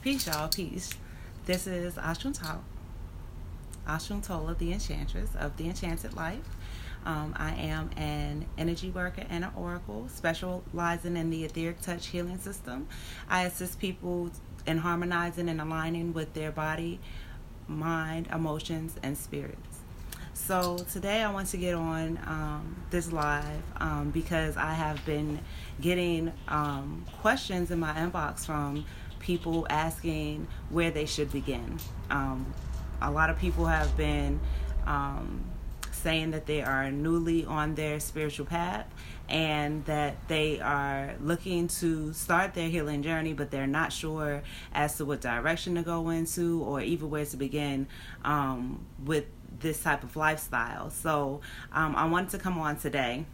Peace, y'all. Peace. This is Ashun Tola, the Enchantress of the Enchanted Life. I am an energy worker and an oracle, specializing in the Etheric Touch healing system. I assist people in harmonizing and aligning with their body, mind, emotions, and spirits. So today I want to get on this live because I have been getting questions in my inbox from people asking where they should begin. A lot of people have been saying that they are newly on their spiritual path and that they are looking to start their healing journey, but they're not sure as to what direction to go into or even where to begin with this type of lifestyle. So I wanted to come on today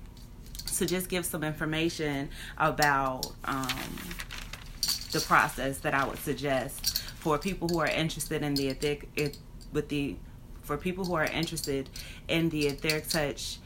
to just give some information about the process that I would suggest for people who are interested in the etheric touch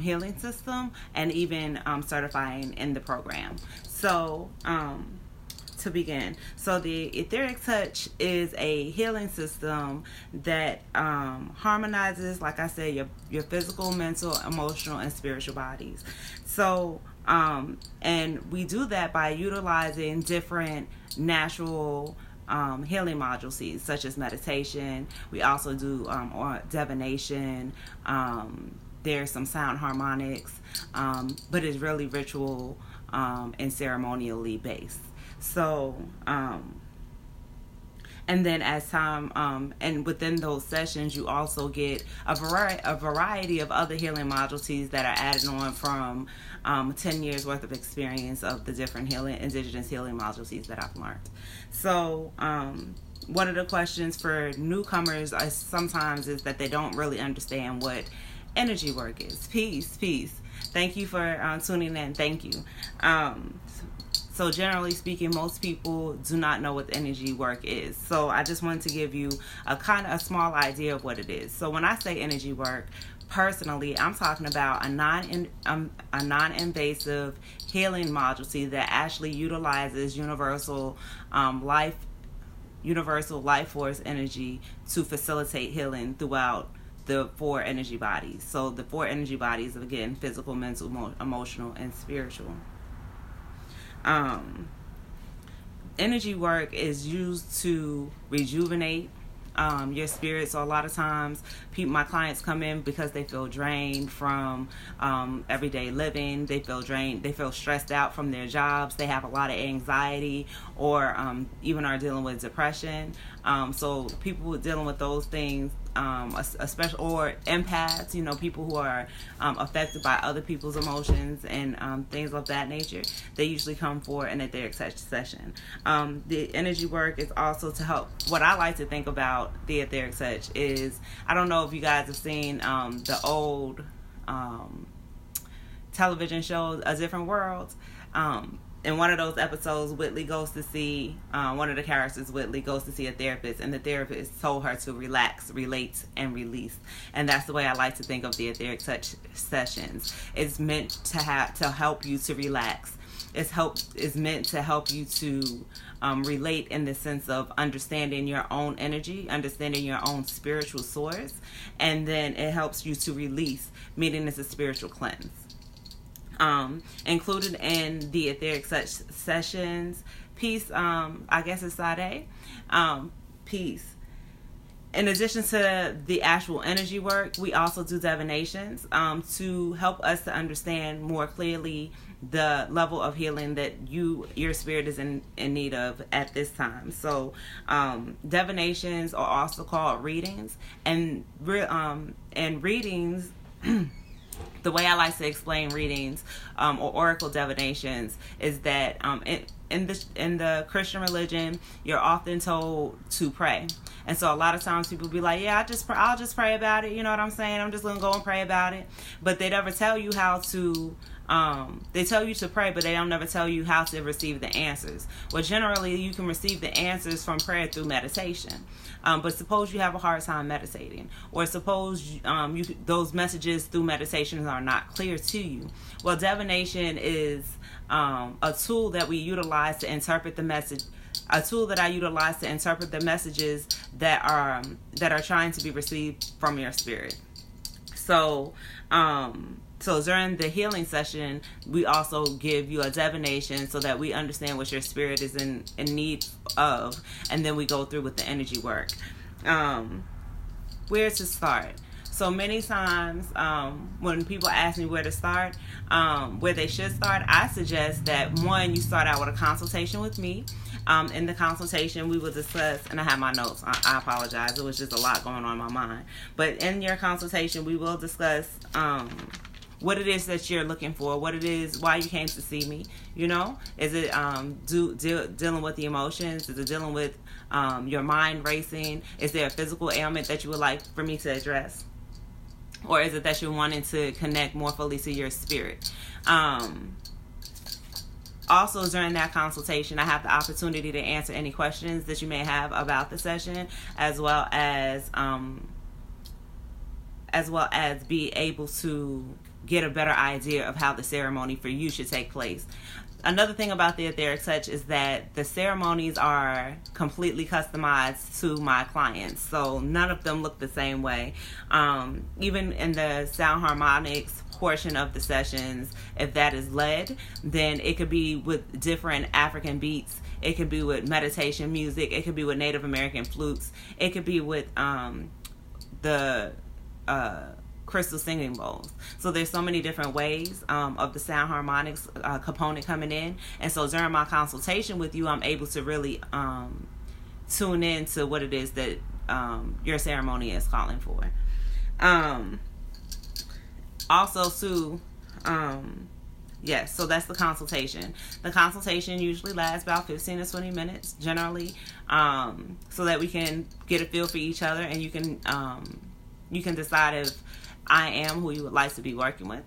healing system and even certifying in the program. So to begin, so the Etheric Touch is a healing system that harmonizes, like I said, your physical, mental, emotional, and spiritual bodies. So and we do that by utilizing different natural healing modules, such as meditation. We also do divination. There's some sound harmonics, but it's really ritual and ceremonially based. So, and then as time, and within those sessions, you also get a variety of other healing modules that are added on from 10 years worth of experience of the different indigenous healing modules that I've learned. So, one of the questions for newcomers sometimes is that they don't really understand what energy work is. Peace. Thank you for tuning in. Thank you. So generally speaking, most people do not know what energy work is. So I just wanted to give you a small idea of what it is. So when I say energy work, personally, I'm talking about a non-invasive healing module that actually utilizes universal life force energy to facilitate healing throughout the 4 energy bodies. So the 4 energy bodies, again, physical, mental, emotional, and spiritual. Energy work is used to rejuvenate your spirit. So a lot of times my clients come in because they feel drained from everyday living. They feel drained, they feel stressed out from their jobs, they have a lot of anxiety, or even are dealing with depression. So people dealing with those things, especially, or empaths, people who are affected by other people's emotions and things of that nature, they usually come for an etheric touch session. The energy work is also to help. What I like to think about the etheric touch is, I don't know if you guys have seen the old television shows, A Different World. In one of those episodes, Whitley goes to see, one of the characters, Whitley, goes to see a therapist, and the therapist told her to relax, relate, and release. And that's the way I like to think of the etheric touch sessions. It's meant to help you to relax. It's meant to help you to relate in the sense of understanding your own energy, understanding your own spiritual source, and then it helps you to release, meaning it's a spiritual cleanse. Included in the etheric touch sessions, peace, I guess it's Sade, peace. In addition to the actual energy work, we also do divinations to help us to understand more clearly the level of healing that your spirit is in need of at this time. So divinations are also called readings, and readings the way I like to explain readings or oracle divinations is that in the Christian religion, you're often told to pray. And so a lot of times people be like, yeah, I'll just pray about it. You know what I'm saying? I'm just going to go and pray about it. But they never tell you how to, they tell you to pray, but they don't never tell you how to receive the answers. Well, generally you can receive the answers from prayer through meditation. But suppose you have a hard time meditating, or suppose those messages through meditation are not clear to you. Well, divination is a tool that we utilize to interpret the a tool that I utilize to interpret the messages that are trying to be received from your spirit. So during the healing session, we also give you a divination so that we understand what your spirit is in need of, and then we go through with the energy work. Where to start? So many times when people ask me where to start, where they should start, I suggest that, one, you start out with a consultation with me. In the consultation, we will discuss, and I have my notes. I apologize. It was just a lot going on in my mind. But in your consultation, we will discuss what it is that you're looking for, what it is, why you came to see me. You know, is it dealing with the emotions? Is it dealing with your mind racing? Is there a physical ailment that you would like for me to address? Or is it that you're wanting to connect more fully to your spirit? Also, during that consultation, I have the opportunity to answer any questions that you may have about the session, as well as be able to get a better idea of how the ceremony for you should take place. Another thing about the Etheric Touch is that the ceremonies are completely customized to my clients, so none of them look the same way. Even in the sound harmonics portion of the sessions, if that is led, then it could be with different African beats, it could be with meditation music, it could be with Native American flutes, it could be with the crystal singing bowls. So there's so many different ways of the sound harmonics component coming in, and so during my consultation with you, I'm able to really tune in to what it is that your ceremony is calling for. Also, too, yes, so that's the consultation. The consultation usually lasts about 15 to 20 minutes, generally, so that we can get a feel for each other, and you can decide if I am who you would like to be working with.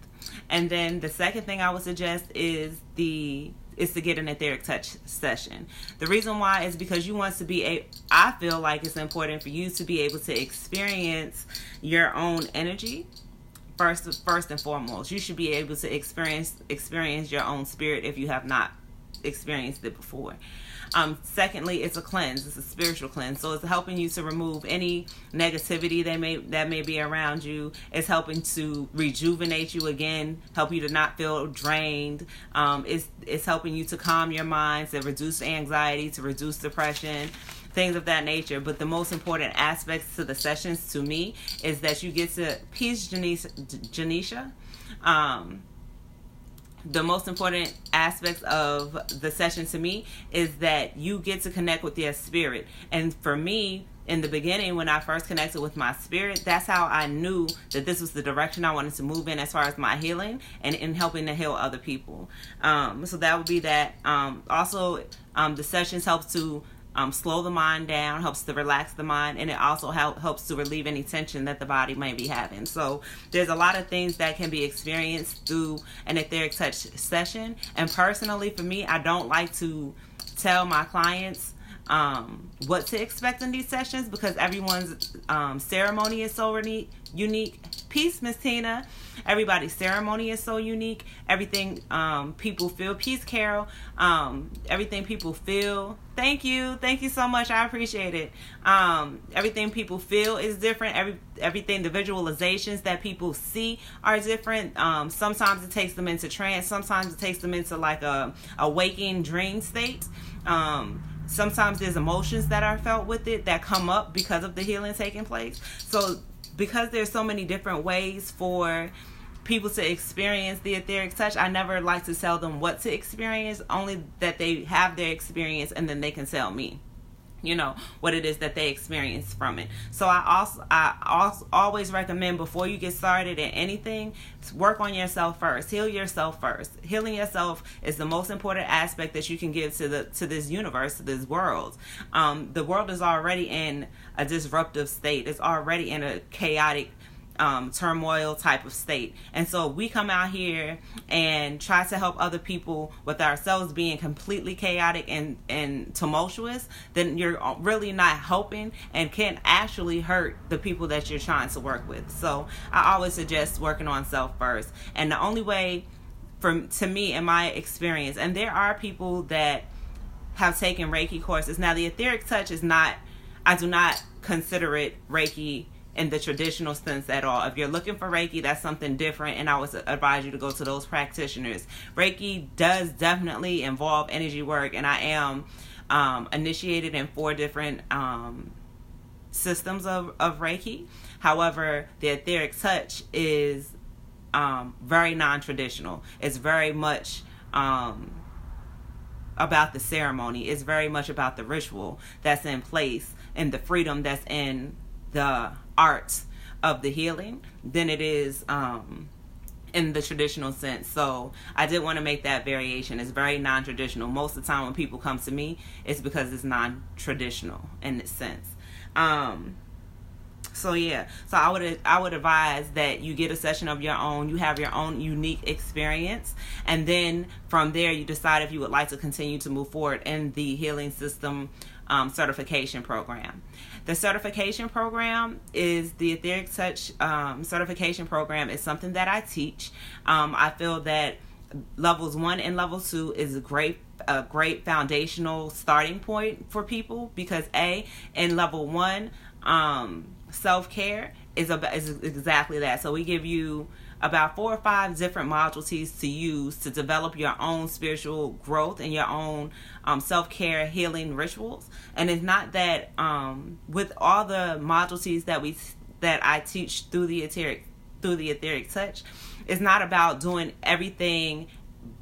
And then the second thing I would suggest is to get an Etheric Touch session. The reason why is because you want to be I feel like it's important for you to be able to experience your own energy. First and foremost, you should be able to experience your own spirit if you have not experienced it before. Secondly, it's a cleanse. It's a spiritual cleanse. So it's helping you to remove any negativity that may be around you. It's helping to rejuvenate you again, help you to not feel drained. It's helping you to calm your mind, to reduce anxiety, to reduce depression, things of that nature. But the most important aspects to the sessions to me is that you get to peace, Janisha. The most important aspects of the session to me is that you get to connect with your spirit. And for me, in the beginning, when I first connected with my spirit, that's how I knew that this was the direction I wanted to move in as far as my healing and in helping to heal other people. So that would be that. Also, the sessions helps to slow the mind down, helps to relax the mind, and it also helps to relieve any tension that the body may be having. So there's a lot of things that can be experienced through an Etheric Touch session. And personally, for me, I don't like to tell my clients what to expect in these sessions because everyone's ceremony is so unique. Peace, Miss Tina. Everybody's ceremony is so unique. Everything people feel. Peace, Carol. Everything people feel. Thank you so much. I appreciate it. Everything people feel is different. Everything, the visualizations that people see are different. Sometimes it takes them into trance. Sometimes it takes them into like a waking dream state. Sometimes there's emotions that are felt with it that come up because of the healing taking place. So because there's so many different ways for people to experience the Etheric Touch, I never like to tell them what to experience, only that they have their experience and then they can tell me, you know, what it is that they experience from it. So I always recommend before you get started in anything, work on yourself first. Heal yourself first. Healing yourself is the most important aspect that you can give to this universe, to this world. The world is already in a disruptive state. It's already in a chaotic turmoil type of state. And so we come out here and try to help other people with ourselves being completely chaotic and tumultuous, then you're really not helping and can actually hurt the people that you're trying to work with. So I always suggest working on self first. And the only way to me, in my experience, and there are people that have taken Reiki courses. Now, the Etheric Touch is not, I do not consider it Reiki in the traditional sense at all. If you're looking for Reiki, that's something different, and I would advise you to go to those practitioners. Reiki does definitely involve energy work, and I am initiated in 4 different systems of Reiki. However, the Etheric Touch is very non-traditional. It's very much about the ceremony. It's very much about the ritual that's in place and the freedom that's in the art of the healing than it is in the traditional sense. So I did want to make that variation. It's very non-traditional. Most of the time when people come to me, it's because it's non-traditional in its sense. So I would advise that you get a session of your own. You have your own unique experience, and then from there you decide if you would like to continue to move forward in the healing system certification program. The certification program is the Etheric Touch certification program. Is something that I teach. I feel that levels 1 and level 2 is a great foundational starting point for people, because in level 1, self-care is exactly that. So we give you about 4 or 5 different modules to use to develop your own spiritual growth and your own self-care healing rituals. And it's not that with all the modules that I teach through the Etheric Touch, it's not about doing everything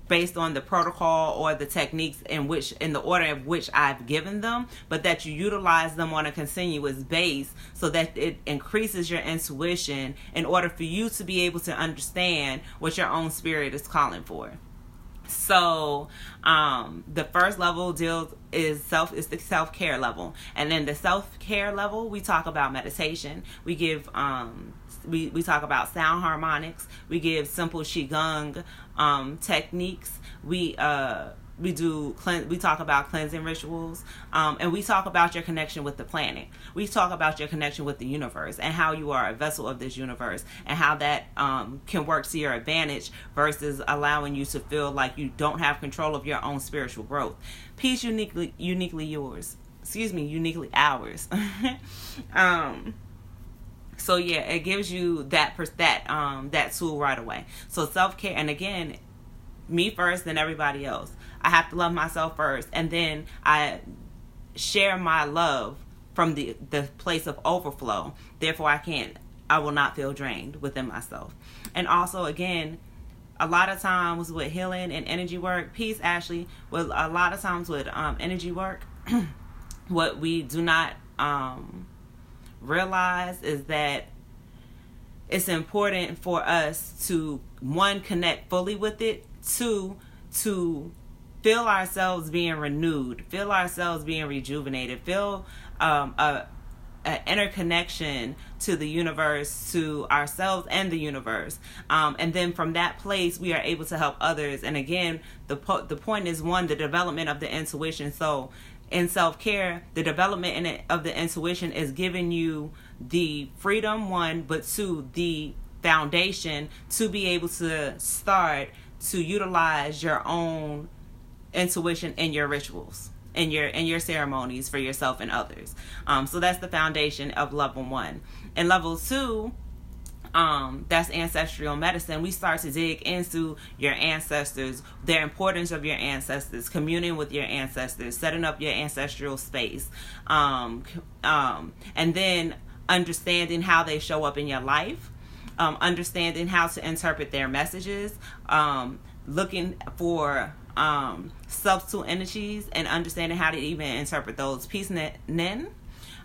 based on the protocol or the techniques in the order of which I've given them, but that you utilize them on a continuous base so that it increases your intuition in order for you to be able to understand what your own spirit is calling for. So the first level is the self-care level, and then the self-care level we talk about meditation. We give we talk about sound harmonics. We give simple qigong techniques. We talk about cleansing rituals, and we talk about your connection with the planet. We talk about your connection with the universe and how you are a vessel of this universe, and how that can work to your advantage versus allowing you to feel like you don't have control of your own spiritual growth. Peace uniquely yours. Uniquely ours. So it gives you that tool right away. So self-care, and again, me first, then everybody else. I have to love myself first, and then I share my love from the place of overflow. Therefore, I will not feel drained within myself. And also, again, a lot of times with healing and energy work, peace, Ashley, with a lot of times with energy work, what we do not realize is that it's important for us to, 1, connect fully with it, 2, to feel ourselves being renewed, feel ourselves being rejuvenated, feel an interconnection to the universe, to ourselves and the universe. And then from that place, we are able to help others. And again, the point is, 1, the development of the intuition. So in self-care, the development of the intuition is giving you the freedom, 1, but 2, the foundation to be able to start to utilize your own intuition in your rituals, in your ceremonies for yourself and others. So that's the foundation of level 1. And level 2, that's ancestral medicine. We start to dig into your ancestors, the importance of your ancestors, communing with your ancestors, setting up your ancestral space, and then understanding how they show up in your life, understanding how to interpret their messages, looking for subtle energies, and understanding how to even interpret those. Peace, Nen.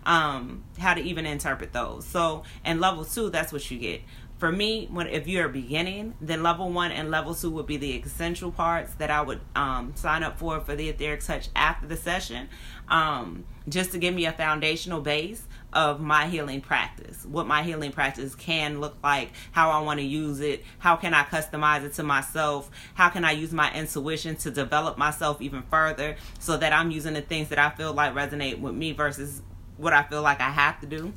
How to even interpret those. So in level 2, that's what you get. For me, if you're beginning, then level 1 and level 2 would be the essential parts that I would sign up for the Etheric Touch after the session, just to give me a foundational base of my healing practice, what my healing practice can look like, how I want to use it, how can I customize it to myself, how can I use my intuition to develop myself even further so that I'm using the things that I feel like resonate with me versus what I feel like I have to do.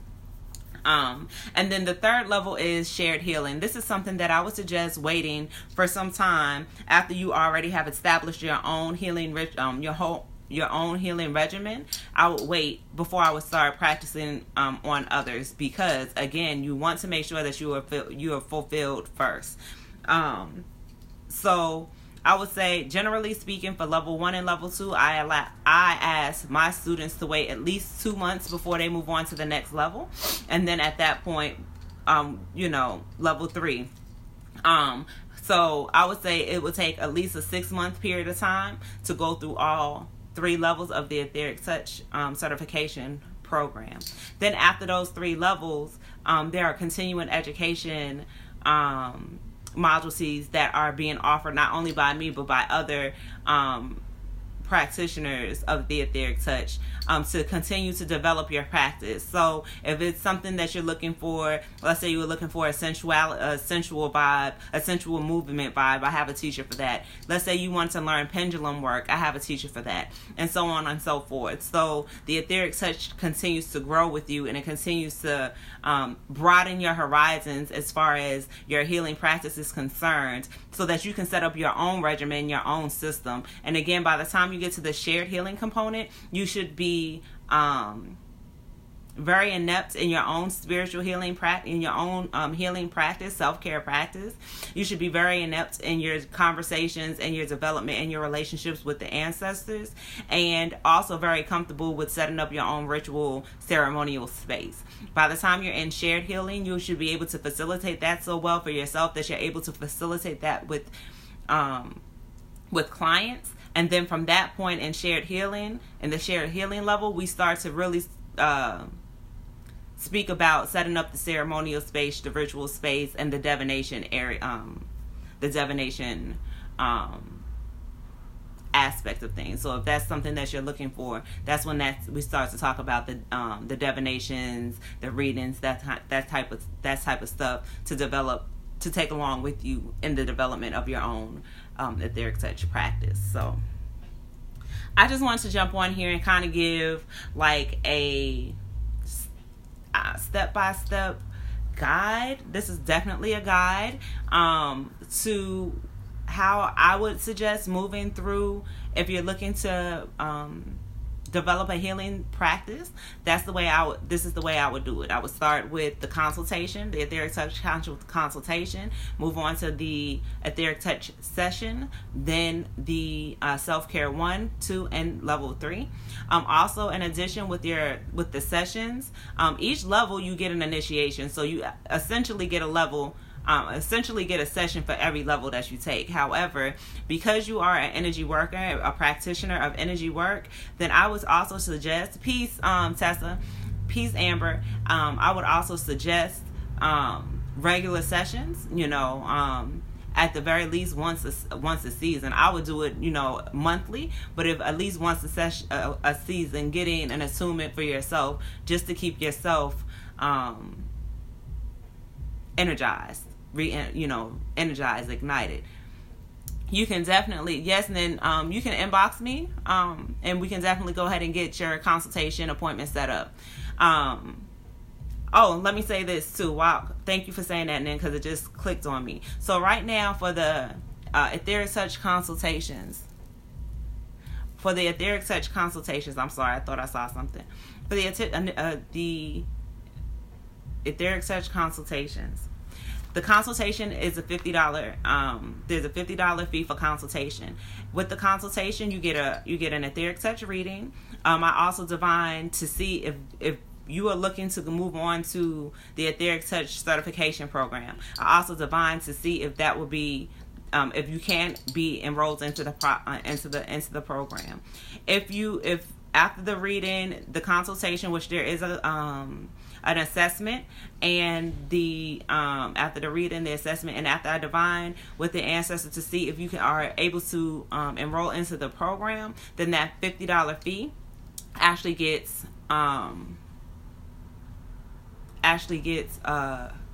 And then the third level is shared healing. This is something that I would suggest waiting for some time after you already have established your own healing, your own healing regimen, I would wait before I would start practicing on others, because again, you want to make sure that you are fulfilled first. So I would say, generally speaking, for level 1 and level 2, I ask my students to wait at least 2 months before they move on to the next level, and then at that point, level 3. So I would say it would take at least a 6-month period of time to go through all 3 levels of the Etheric Touch certification program. Then after those 3 levels, there are continuing education modules that are being offered not only by me but by other practitioners of the Etheric Touch to continue to develop your practice. So if it's something that you're looking for, let's say you were looking for a sensual vibe, a sensual movement vibe, I have a teacher for that. Let's say you want to learn pendulum work, I have a teacher for that, and so on and so forth. So the Etheric Touch continues to grow with you, and it continues to broaden your horizons as far as your healing practice is concerned, so that you can set up your own regimen, your own system. And again, by the time you get to the shared healing component, you should be very inept in your own spiritual healing practice, in your own healing practice, self-care practice. You should be very inept in your conversations and your development and your relationships with the ancestors, and also very comfortable with setting up your own ritual ceremonial space. By the time you're in shared healing, you should be able to facilitate that so well for yourself that you're able to facilitate that with clients. And then from that point in shared healing, in the shared healing level, we start to really speak about setting up the ceremonial space, the ritual space, and the divination area, the divination aspect of things. So if that's something that you're looking for, that's when we start to talk about the divinations, the readings, that type of stuff to develop, to take along with you in the development of your own Etheric Touch practice. So I just wanted to jump on here and kind of give like a step-by-step guide. This is definitely a guide to how I would suggest moving through if you're looking to develop a healing practice. This is the way I would do it. I would start with the consultation, the Etheric Touch consultation, move on to the Etheric Touch session, then the Selfcare 1, 2, and level 3. Also, in addition with the sessions, each level you get an initiation, so you essentially get a session for every level that you take. However, because you are an energy worker, a practitioner of energy work, then I would also suggest, peace Tessa, peace Amber, I would also suggest regular sessions, at the very least once a season. I would do it, monthly, but if at least once a season, getting an attunement for yourself, just to keep yourself energized, energized, ignited. You can definitely, yes, and then you can inbox me, and we can definitely go ahead and get your consultation appointment set up. Oh, let me say this too. Wow, thank you for saying that, Nin, because it just clicked on me. So right now for the Etheric Touch consultations, I'm sorry, I thought I saw something. For the Etheric Touch consultations, the consultation is a $50. There's a $50 fee for consultation. With the consultation, you get an Etheric Touch reading. I also divine to see if you are looking to move on to the Etheric Touch certification program. I also divine to see if that would be if you can be enrolled into the program. If after the reading, the consultation, which there is an assessment, and the after the reading, the assessment, and after I divine with the ancestor to see if you are able to enroll into the program, then that $50 fee actually gets I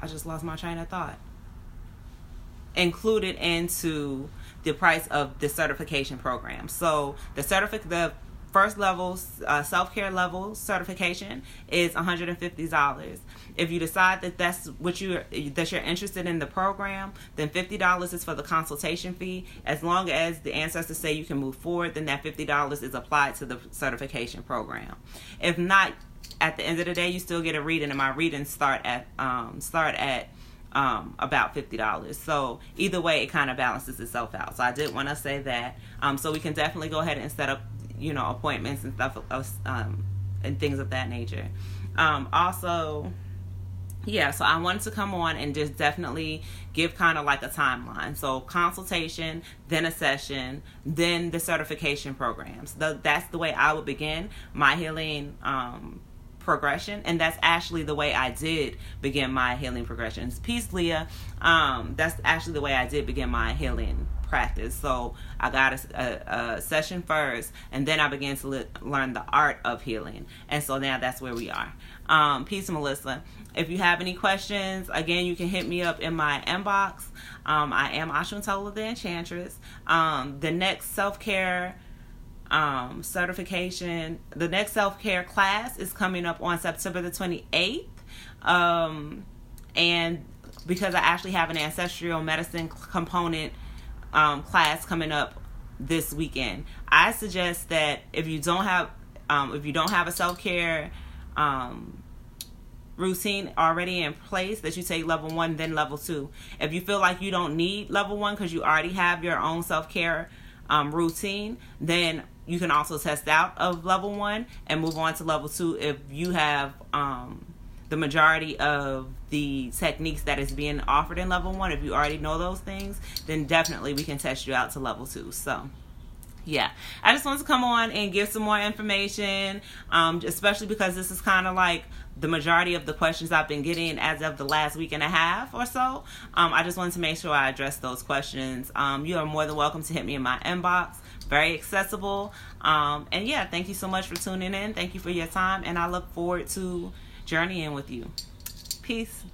just lost my train of thought, included into the price of the certification program. So the first level self-care level certification is $150. If you decide that that's you're interested in the program, then $50 is for the consultation fee. As long as the ancestors say you can move forward, then that $50 is applied to the certification program. If not, at the end of the day, you still get a reading, and my readings start at about $50. So either way, it kind of balances itself out. So I did want to say that. So we can definitely go ahead and set up, appointments and stuff and things of that nature. Also, yeah, so I wanted to come on and just definitely give kind of like a timeline. So consultation, then a session, then the certification programs. That's the way I would begin my healing progression, and that's actually the way I did begin my healing progressions. Peace, Leah. That's actually the way I did begin my healing practice. So I got a session first, and then I began to learn the art of healing, and so now that's where we are. Peace, Melissa. If you have any questions, again, you can hit me up in my inbox. I am Ashwintola the Enchantress. The next self-care certification, the next self-care class is coming up on September the 28th. And because I actually have an ancestral medicine component class coming up this weekend, I suggest that if you don't have a self-care routine already in place, that you take level 1, then level 2. If you feel like you don't need level 1 because you already have your own self-care routine, then you can also test out of level 1 and move on to level 2 if you have the majority of the techniques that is being offered in level 1. If you already know those things, then definitely we can test you out to level 2. So yeah, I just wanted to come on and give some more information, especially because this is kind of like the majority of the questions I've been getting as of the last week and a half or so. I just wanted to make sure I address those questions. You are more than welcome to hit me in my inbox. Very accessible. And yeah, thank you so much for tuning in. Thank you for your time, and I look forward to journeying with you. Peace.